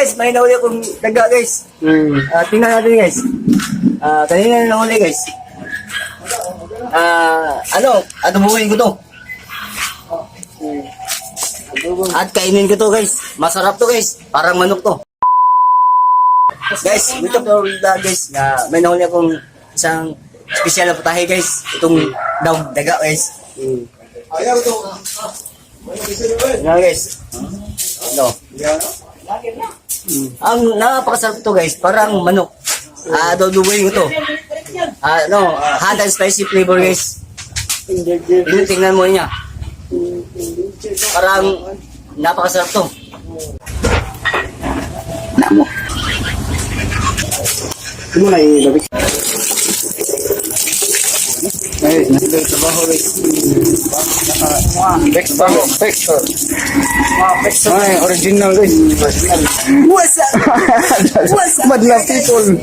guys, may nahuli akong daga guys. Tingnan natin guys. Kanina na nahuli guys. Adobuhin ko to. At kainin ko to guys. Masarap to guys. Parang manok to. Guys, ito po guys. May nahuli akong isang special na putahe guys. Itong daga guys. Ayaw to. Yan guys. Ano? Ang napakasarap to guys. Parang manok. Adobuhin ko to. Hot and spicy flavor guys. Tingnan mo niya. Parang napakasarap to. Namo. Ito na yung labik. Guys, nasa trabaho guys. Picture. Ay, original guys. What's up? What's up? Madlang people.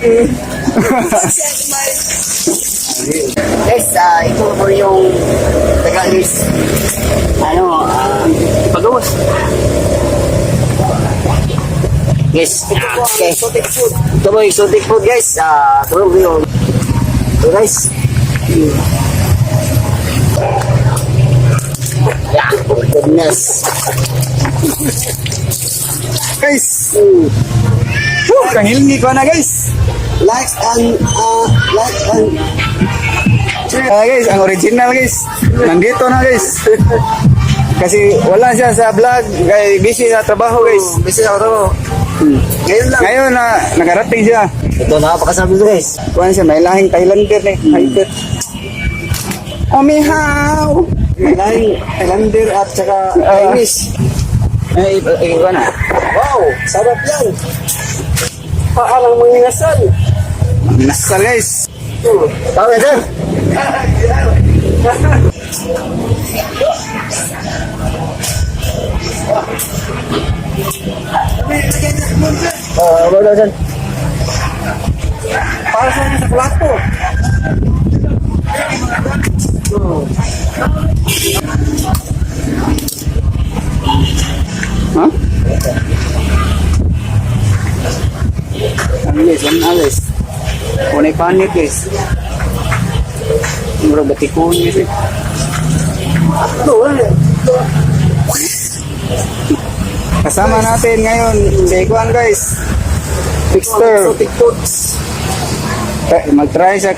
Guys, ito po yung taga guys. Pagawas. Guys, okay. Ito po yung exotic food guys. Ito po yung guys. Yeah, goodness. Guys. Kahilngi ko na guys. Like and guys, ang original guys. Nandito na guys. Kasi wala siya sa vlog, guys, busy sa trabaho guys. Busy sa trabaho. Ngayon na nakarating siya. Ito napakasarap ito guys. Kuhan siya, may lahing Thailander eh. Hyper. Omihaw! May lahing Thailander at saka Chinese. Iba na. Wow! Sarap yan! Paalang manginasal. Manginasal guys. Tawag yan. Bawa dah Jan. Para sa plato. Hah? Guys, guys. Unay panik guys. Murah batikon guys. Kasama natin ngayon si Ikuan guys. Fixter. Mag-try siya.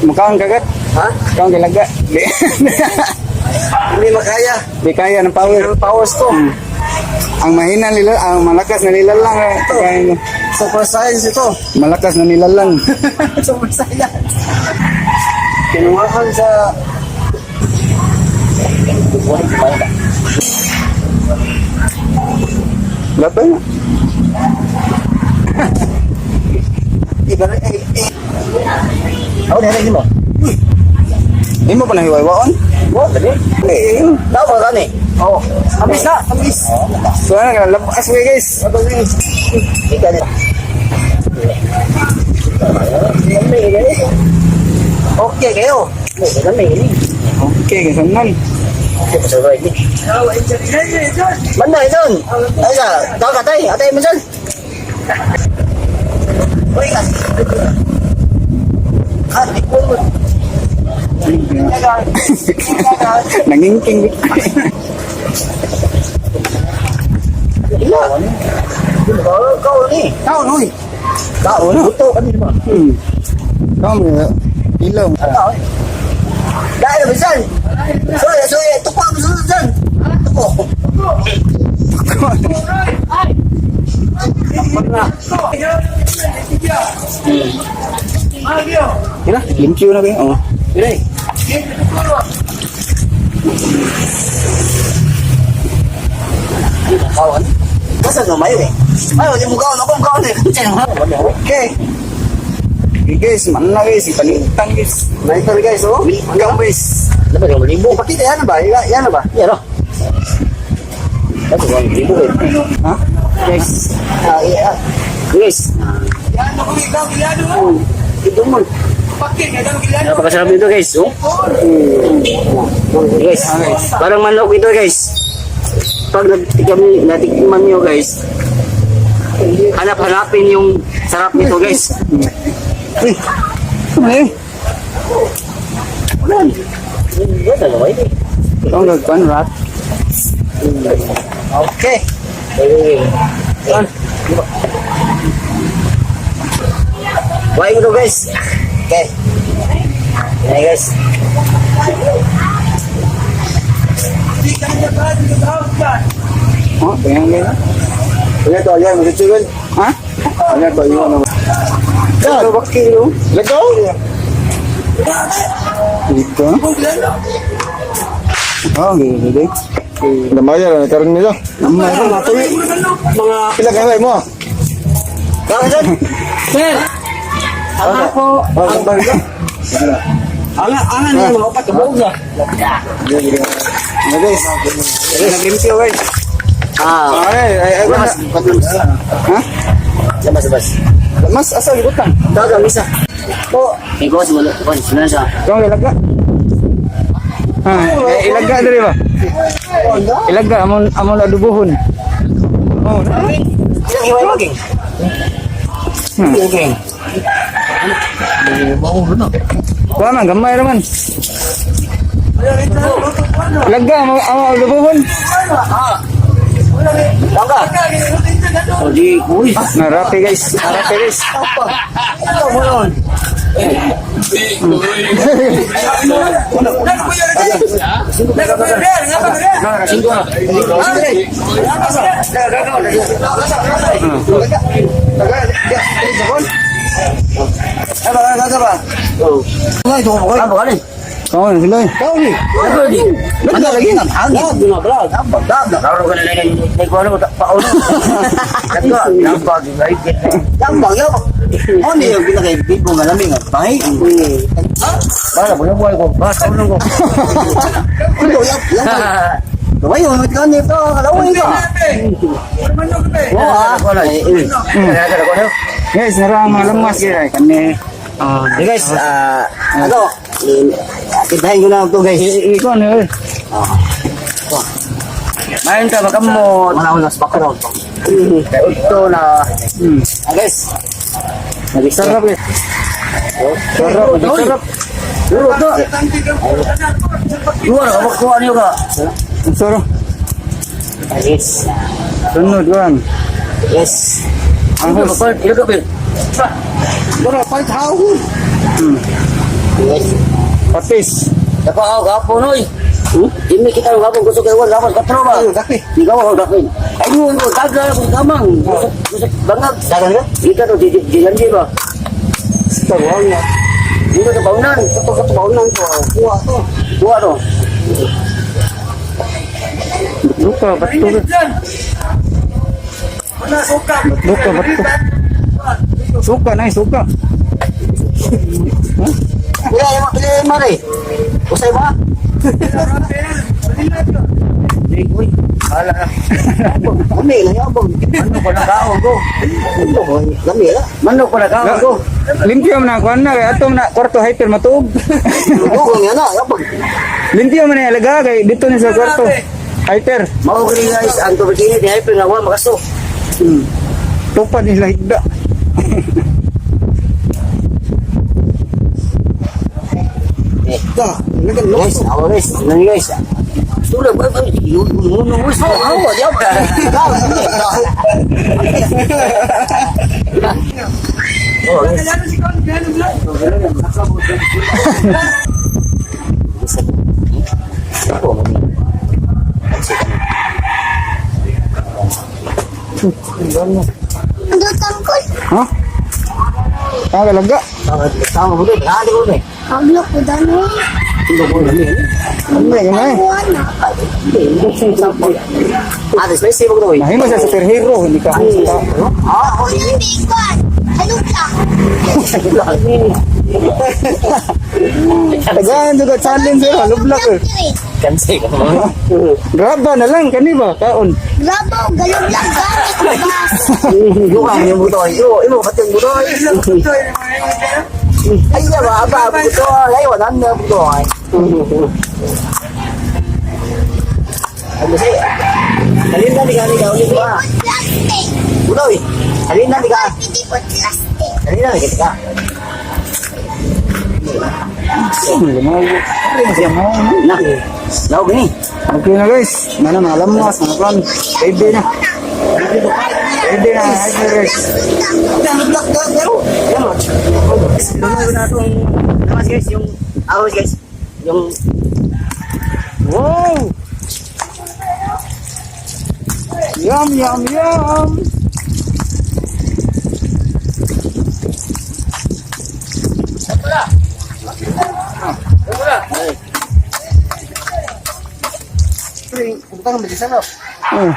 Mukhaon kagat? Ha? Mukhaon kalaga? Hindi makaya. Hindi kaya ng power. Ang powers ko. Ang mahina nila, ang malakas na nilalang eh. Super science ito. Malakas na nilalang. Super science. Kinuhaan sa... Berapa ya? Ibarat Aku dah lagi mo. Ini pernah hiwa-hiwaon? Oh, tadi. Tahu kan nih? Oh, habis nak, habis. Soalnya kan lepas guys. Apa guys? Ikan ni. Okey kayo. Okey ke senang. Mana itu? Ada, tahu katai, ada yang macam. Oi kan. Kan ikut. Nangingking. Iya. Kau ni. Kau ni. Kau ni. Betul kan ni semua. Kau ni. Ilmu. Dah ada pesan. Soya, tepuk pesan. Tepuk. Kira, limpyo na ba yun? Oo. Kira eh. Kawan. Masa no mayo eh. Mayo, di mo kawan ako ang kawan eh. Okay. Okay guys, mana na guys, ipanintang guys. Naikal guys, oh. Hanggang guys. Ano ba yung malibo? Pakita yan na ba? Yan na ba? Yan o. Ito ba yung malibo eh? Ha? Guys. Guys. Yan ako ikaw, kilado mo. Ito mo. Napakasarap dito guys. Oh. Guys, parang manok ito guys. Pag natikman nyo guys, hanap-hanapin yung sarap nito guys. Uy, ano eh? Ito ang gagpan, rat. Okay. Buhay ko to guys. Okay. Hey guys. Oh, pengen gini. Ini tu aja mesti cuci. Hah? Ini tu aja nama. Ya, bakal lu. Lego. Itu. Oh, gitu deh. Namanya lah karena ni tu. Namanya lah tu. Mga pila kaya mo. Bakit? Sir. Ako. Ang bangga. Angan niya mga opat kabog na. Nah guys, nag-limpyo guys. Mas. Hah? Labas. Mas asal ibutang. Dagang isa. Oh, Ikaw sa mga kuwan, sinasa. kau ilaga. Ilaga dari ba? Ilaga amon adubuhon. Oh, Ilang hiway maging? Maging. kuha man gamay raman. Ilaga amon adubuhon. Tangga. O di, uy. Narapi guys. Singko na. Apa kali? Kau ni sila. Kau ni. Apa di? Ano lagi nang hangin? Bunga belag. Kalau kena lain naik kono tak pak ono. Kata nampak di baik. Jambang ya. Oh ni yang kita kayak bibu malaming. Baik. Bala punya buai ko. Bas ono ko. Kulo ya. Gawai yung matkan nito. Kalawin ka. Wala. Ada ko na. Guys, narang malamas kaya kani. Guys, ano? Kintahin ko na ito guys. Ikaw ni. Main ka makamot. Wala sa background. Kaya ito na. Guys. Sarap eh. Sarap. Duro to. Luar ka makuha niyo ka. Sarap. Yes. Sunod kan. Yes. Ang Ano host. ba? Ilo ka ba? Bro, pay tao. Yes. Patis. Dapat ako gapon oy. Ini kita gapon gusto kayo gapon katro ba? Daki. Ikaw ako gapon. Ay mo ko daga ko gamang. Gusto bangag dagan ka? Ika to di janji ba? Tawag na. Dito sa baunan. Ito baunan ko. Kuha to. Kuha to. Luka, bato. Luka, bato. Suka na, suka. Kuya, yung mga mare. Usay ba? Uy, hala na. Lami lang yung abang. Manok ko nakaon ko. Lami lang. Manok ko nakaon ko. Limpyo man ako na, atong na kwarto hyper matuog. Lugong yan na, abang. Limpyo man alaga kay dito ni sa kwarto. Hyper. Maugri guys, ang tubig ini di hyper nga wa makaso. Tupad nila higda. Guys, awa guys, nani guys. Sudah ba ba yun wis awa dia ba. Oh, Ha? Alaga. sama boleh, ada boleh. Hablo ko dano. Tidak boleh. Ano gamay? Ada spesies begitu. Mahimo sa superhero hindi ka. Ah, oh ini. Bigwan. Ano ka? Tagaan juga challenge eh, lublak eh. Kansi ka. Graba na lang kani ba kaon. Grabo, galog lang gamit ko bas. Yung yung butoy. Imo pateng butoy. Ay, ba butoy. Ay, wala na butoy. Ano sih? Kalin na ni kani daw ni ba? Plastic. Butoy. Halina, di ka. Hindi po plastic. Halina, di ka. Na. Law gini. Okay na guys. Mana malam mas, mana plan. Pwede na. Pwede na. Guys. Lunod na itong namas guys, yung ahos guys. Yung Wow! Yum, yum, yum! Bukan beli sana. Oh.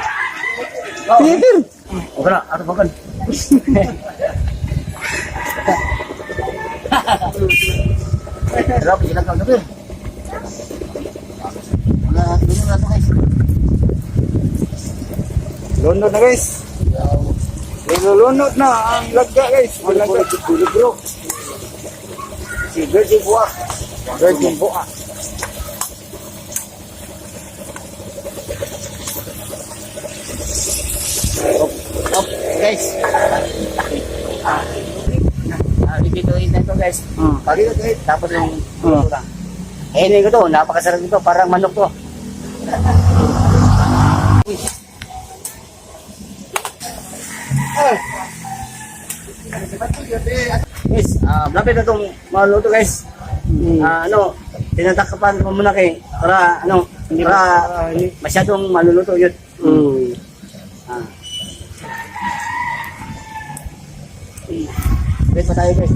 Peter! Bukan, atau bukan. Berapa kita kau tu? Nah, dulu na guys. Lunod na guys. Lunod na ang lagda guys. Lagda. Bro. Si Virgin Buah. Virgin Buah. Guys. Dito ito guys. Pag ito tapos yung lang. Eh, ini ko to, napakasarap nito, parang manok to. Guys, malapit na itong maluto guys. Tinatakapan ko muna kay para masyadong maluluto yun. Wait pa tayo guys.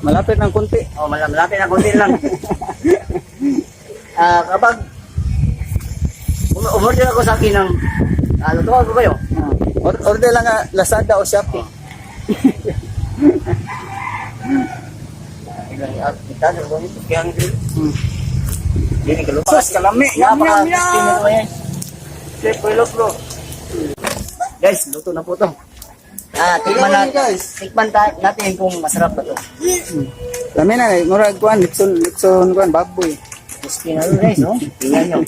Malapit ng kunti. Malapit na konti lang. Kapag umorder ako sa akin ng lutuan ko kayo. Order lang nga Lazada o Shopee. Ini kalau Sus, kalami. Yum, yum, yum. Chef bro. Guys, luto na po to. Tikman natin guys. Tikman natin kung masarap ba to. Kami na, murag kuan, Lipson kuan, baboy. Crispy na rin guys, no? Tingnan nyo.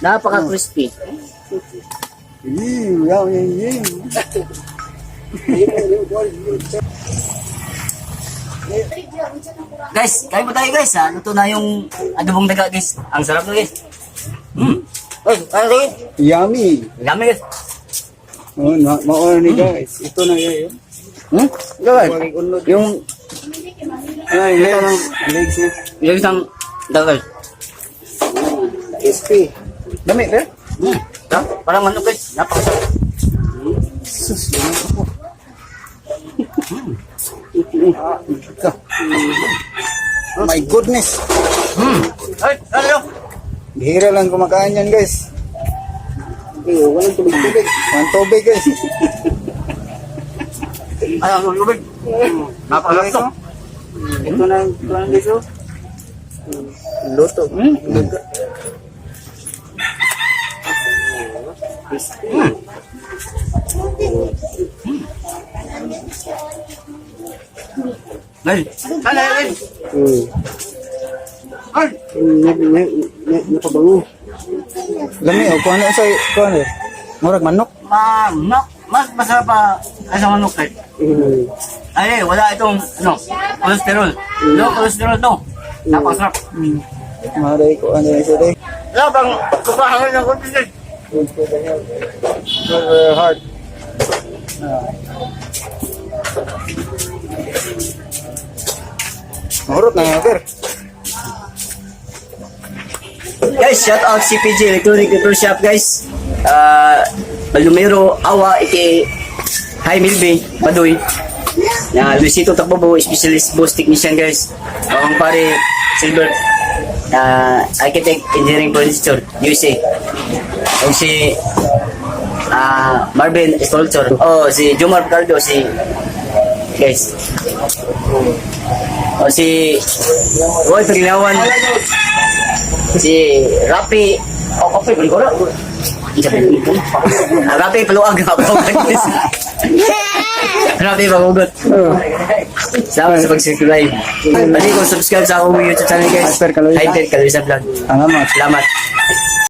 Napaka-crispy. Yum, yum, yum. Guys, kain mo tayo guys. Luto na yung adobong daga guys. Ang sarap na guys. Ay, ano guys? Yummy. Yummy guys. Oh, mauna ni guys. Ito na yun. Guys, yung Ay, ito ng legs niya. yung isang daga guys. Crispy. Dami, eh? Parang manok guys. Napakasarap. Sus, yun ako. Oh my goodness. Ay, ano? Bihira lang kumakain yan guys. Walang tubig-tubig. Walang tubig guys. Ay, ang lubig. Napakasarap to. Ito na guys oh. Luto. Luto. Guys, ano yun? Ay! Napabango. Lami o, kung ano sa ano? Murag manok. Mas masarap pa kaysa manok guys. Ay, wala itong cholesterol. No cholesterol to. Napakasarap. Maray ko ano yung saday. Wala bang kumahangal ng konti guys? Hard. Mahurot na nga, sir. Guys, shout out CPG Electronic Repair Shop guys. Balumero, Awa, aka Hi Milby, Badoy. Luisito Takbobo, specialist boss technician guys. Ang pare, Silver, Architect Engineering Furniture, USA. O si Marvin Stolzer. Si Jomar Picardo, si guys. O si Roy Paglawan. Si Rapi. Kape, beli ko na. Rapi, peluang ako. Rapi, magugot. Salamat sa pag-subscribe. Pwede kung subscribe sa akong YouTube channel guys. Hyper Kaloy. Hyper Kaloy sa vlog. Salamat. Salamat.